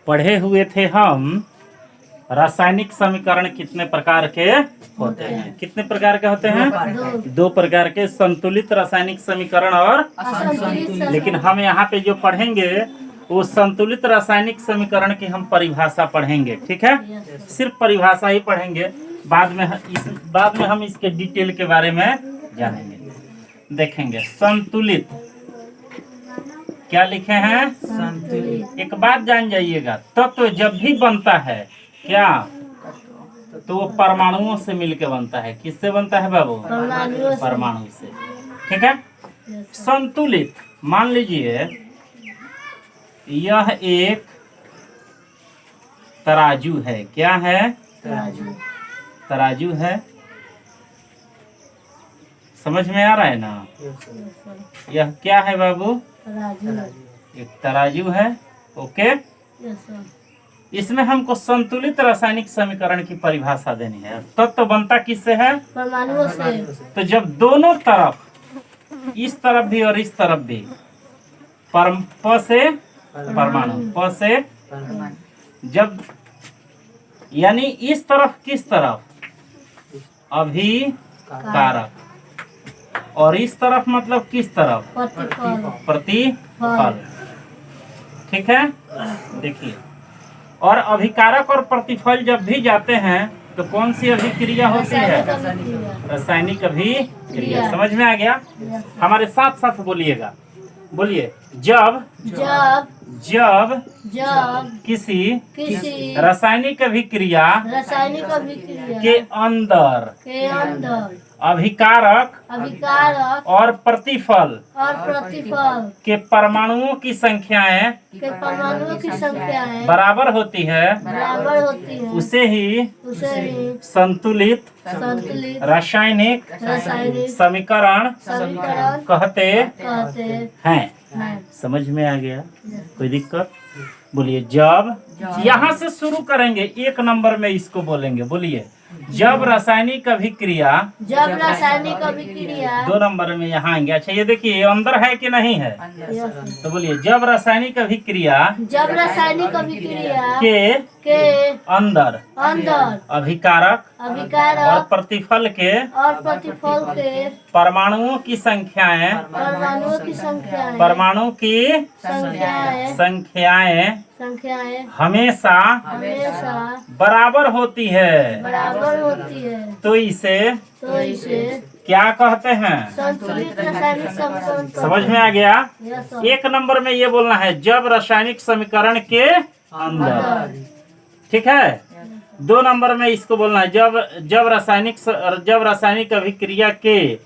पढ़े हुए थे हम रासायनिक समीकरण कितने प्रकार के होते हैं। कितने प्रकार के होते हैं? दो प्रकार के, संतुलित रासायनिक समीकरण और असंतुलित। लेकिन हम यहाँ पे जो पढ़ेंगे वो संतुलित रासायनिक समीकरण की हम परिभाषा पढ़ेंगे। ठीक है, सिर्फ परिभाषा ही पढ़ेंगे। बाद में हम इसके डिटेल के बारे में जानेंगे, देखेंगे। संतुलित क्या लिखे हैं? संतुलित। एक बात जान जाइएगा, तत्व जब भी बनता है क्या, तो वो परमाणुओं से मिलकर बनता है। किससे बनता है बाबू? परमाणु से। ठीक है। संतुलित, मान लीजिए यह एक तराजू है। क्या है? तराजू है। समझ में आ रहा है ना? यह क्या है बाबू? एक तराजू है। ओके। इसमें हमको संतुलित रासायनिक समीकरण की परिभाषा देनी है। तत्व बनता किससे है? परमाणुओं से। तो जब दोनों तरफ, इस तरफ भी और इस तरफ भी, प से परमाणु, प से, जब यानी इस तरफ किस तरफ? अभिकारक, और इस तरफ मतलब किस तरफ? प्रतिफल। ठीक है, देखिए। और अभिकारक और प्रतिफल जब भी जाते हैं तो कौन सी अभिक्रिया होती है? रासायनिक अभिक्रिया। समझ में आ गया? हमारे साथ साथ बोलिएगा। बोलिए, जब किसी रासायनिक अभिक्रिया के अंदर अभिकारक और प्रतिफल के परमाणुओं की संख्याएं बराबर होती है, उसे ही संतुलित रासायनिक समीकरण कहते हैं। समझ में आ गया? कोई दिक्कत? बोलिए, जब, यहाँ से शुरू करेंगे, एक नंबर में इसको बोलेंगे। बोलिए, जब रासायनिक अभिक्रिया, दो नंबर में यहाँ आएंगे। अच्छा, ये देखिए अंदर है कि नहीं है? तो बोलिए, जब रासायनिक अभिक्रिया के अंदर अभिकारक और प्रतिफल के परमाणुओं की संख्याएं हमेशा बराबर होती है, तो इसे क्या कहते हैं? संतुलित रासायनिक समीकरण। समझ में आ गया? एक नंबर में ये बोलना है, जब रासायनिक समीकरण के अंदर। ठीक है। दो नंबर में इसको बोलना है, जब रासायनिक अभिक्रिया के,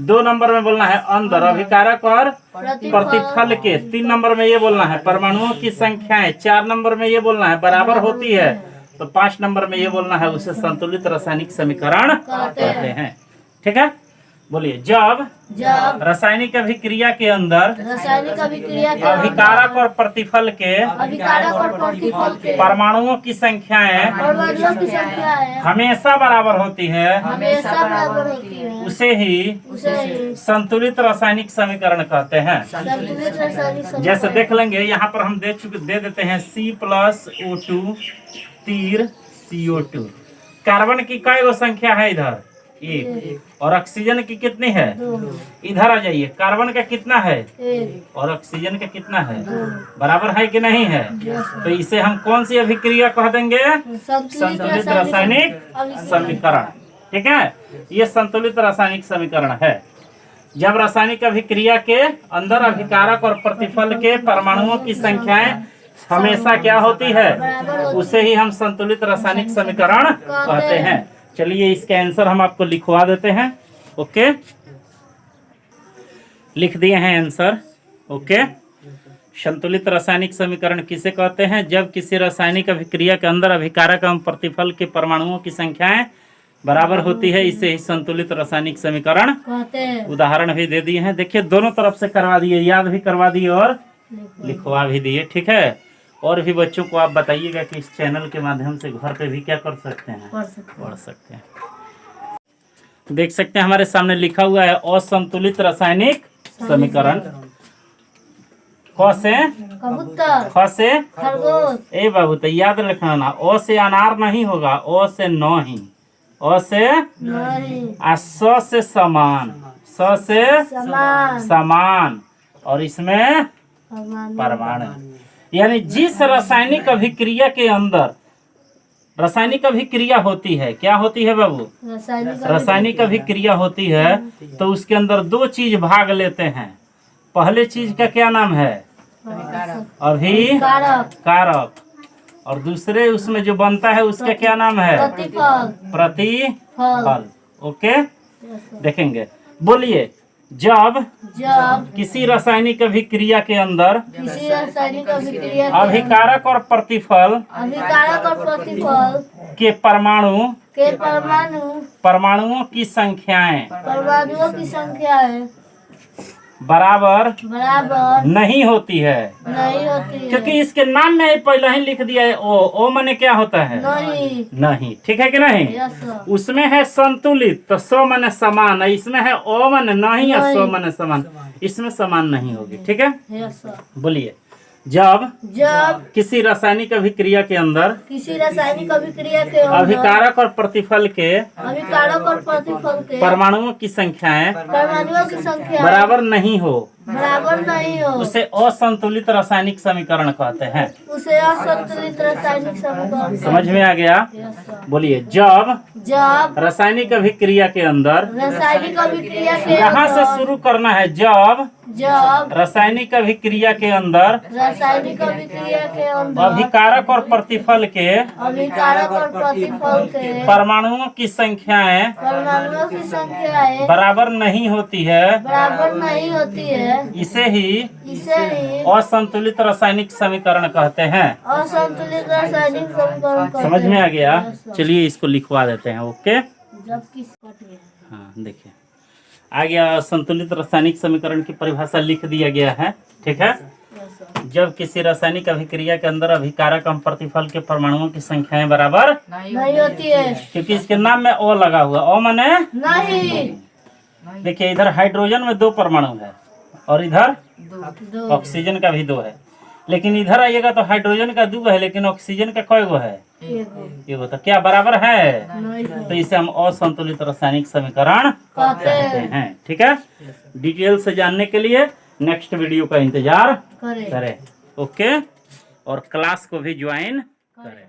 दो नंबर में बोलना है अंदर अभिकारक और प्रतिफल के। तीन नंबर में ये बोलना है परमाणुओं की संख्याएं, चार नंबर में ये बोलना है बराबर होती है, तो पांच नंबर में ये बोलना है उसे संतुलित रासायनिक समीकरण कहते हैं। ठीक है। बोलिए, जब रासायनिक अभिक्रिया के अंदर अभिकारक और प्रतिफल के परमाणुओं की संख्याएं हमेशा बराबर होती है, उसे ही संतुलित रासायनिक समीकरण कहते हैं। जैसे देख लेंगे, यहाँ पर हम दे देते हैं C+O2 तीर CO2। कार्बन की कई गो संख्या है इधर? एक। और ऑक्सीजन की कितनी है? इधर आ जाइए, कार्बन का कितना है? और ऑक्सीजन का कितना है? बराबर है कि नहीं है? तो इसे हम कौन सी अभिक्रिया कह देंगे? संतुलित रासायनिक समीकरण। ठीक है, ये संतुलित रासायनिक समीकरण है। जब रासायनिक अभिक्रिया के अंदर अभिकारक और प्रतिफल के परमाणुओं की संख्याएं हमेशा क्या होती है, उसे ही हम संतुलित रासायनिक समीकरण कहते हैं। चलिए, इसका आंसर हम आपको लिखवा देते हैं। ओके, लिख दिए हैं आंसर। ओके, संतुलित रासायनिक समीकरण किसे कहते हैं? जब किसी रासायनिक अभिक्रिया के अंदर अभिकारक एवं प्रतिफल के परमाणुओं की संख्याएं बराबर होती है, इसे ही संतुलित रासायनिक समीकरण कहते हैं। उदाहरण भी दे दिए हैं। देखिए, दोनों तरफ से करवा दिए, याद भी करवा दिए और लिखवा भी दिए। ठीक है। और भी बच्चों को आप बताइएगा कि इस चैनल के माध्यम से घर पे भी क्या कर सकते हैं? पढ़ सकते हैं। देख सकते हैं हमारे सामने लिखा हुआ है असंतुलित रासायनिक समीकरण। क से कबूतर, ख से खरगोश, ए बाबू तो याद रखना ना, ओ से अनार नहीं होगा, ओ से नहीं, ओ से नहीं, आ स से समान, स से समान, समान, और इसमें परमाणु। यानी जिस रासायनिक अभिक्रिया के अंदर रासायनिक अभिक्रिया होती है, क्या होती है बाबू? रासायनिक अभिक्रिया होती है, तो उसके अंदर दो चीज भाग लेते हैं। पहले चीज का क्या नाम है? अभिकारक। और दूसरे उसमें जो बनता है उसका क्या नाम है? प्रतिफल। ओके, देखेंगे। बोलिए, जब किसी रासायनिक अभिक्रिया के अंदर अभिकारक और प्रतिफल के परमाणुओं की संख्याएं बराबर नहीं होती है, क्योंकि इसके नाम में ही पहले ही लिख दिया है ओ माने क्या होता है? नहीं। ठीक है कि नहीं? उसमें है संतुलित, तो स माने समान है, इसमें है ओ माने नहीं है, स माने समान, इसमें समान नहीं होगी। ठीक है, बोलिए, जब किसी रासायनिक अभिक्रिया के अंदर अभिकारक और प्रतिफल के परमाणुओं की संख्याएं बराबर नहीं हो, उसे असंतुलित रासायनिक समीकरण कहते हैं। समझ में आ गया? बोलिए, जब रासायनिक अभिक्रिया के अंदर, यहाँ से शुरू करना है, जब रासायनिक अभिक्रिया के अंदर अभिकारक और प्रतिफल के परमाणुओं की संख्याएं बराबर नहीं होती है, इसे ही असंतुलित रासायनिक समीकरण कहते हैं। समझ में आ गया? चलिए इसको लिखवा देते हैं। ओके, हाँ देखिए, आ गया। संतुलित रासायनिक समीकरण की परिभाषा लिख दिया गया है। ठीक है, जब किसी रासायनिक अभिक्रिया के अंदर अभिकारक और प्रतिफल के परमाणुओं की संख्याएं बराबर नहीं होती है, क्योंकि इसके नाम में ओ लगा हुआ, ओ माने नहीं। देखिए, इधर हाइड्रोजन में 2 परमाणु है और इधर ऑक्सीजन का भी 2 है, लेकिन इधर आइएगा तो हाइड्रोजन का 2 है, लेकिन ऑक्सीजन का कई गो है? एगो। तो क्या बराबर है? तो इसे हम असंतुलित रासायनिक समीकरण कहते हैं। ठीक है, डिटेल से जानने के लिए नेक्स्ट वीडियो का इंतजार करें। ओके, और क्लास को भी ज्वाइन करें।